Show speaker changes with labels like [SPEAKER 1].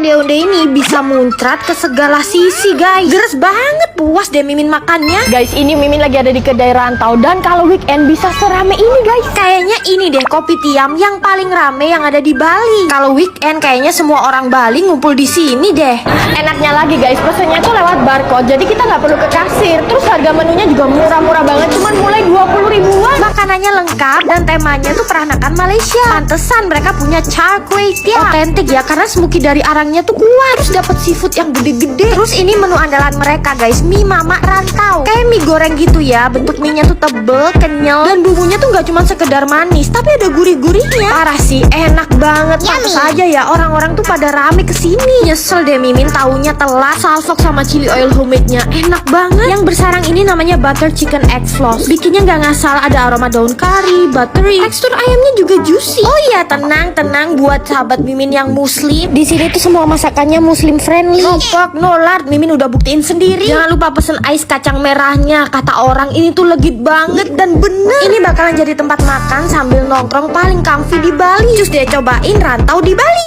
[SPEAKER 1] onde-onde ini bisa muncrat ke segala sisi, guys. Geres banget, puas deh Mimin makannya.
[SPEAKER 2] Guys, ini Mimin lagi ada di kedai rantau, dan kalau weekend bisa serame ini, guys.
[SPEAKER 1] Kayaknya ini deh kopi tiam yang paling rame yang ada di Bali. Kalau weekend kayaknya semua orang Bali ngumpul di sini deh.
[SPEAKER 2] Enaknya lagi, guys, pesennya tuh lewat barcode, jadi kita nggak perlu ke kasir. Terus harga menunya juga murah-murah banget, cuman mulai 20 ribuan.
[SPEAKER 1] Makanannya lengkap dan temanya tuh peranakan Malaysia. Pantesan mereka punya char kway teow. Otentik ya, karena smoky dari arangnya tuh kuat. Terus dapat seafood yang gede-gede. Terus ini menu andalan mereka, guys, mie mama rantau. Kayak mie goreng gitu ya, bentuk mie nya tuh tebel, kenyal, dan bumbunya tuh nggak cuma sekedar manis, tapi ada gurih-gurihnya. Parah sih, enak banget. Pantes aja ya orang-orang tuh pada rame kesini. Nyesel deh Mimin taunya telat. Salfok sama chili oil homemade-nya enak banget. Yang bersarang ini namanya butter chicken egg floss. Bikinnya nggak ngasal, ada aroma daun kari, buttery. Tekstur ayamnya juga juicy. Oh iya, tenang buat sahabat Mimin yang muslim. Di sini tuh semua masakannya muslim friendly. No pork, no lard. Mimin udah buktiin sendiri. Jangan lupa pesen ais kacang merahnya. Kata orang ini tuh legit banget dan bener. Ini bakalan jadi tempat makan sambil nongkrong paling comfy di Bali. Cus deh cobain rantau di Bali.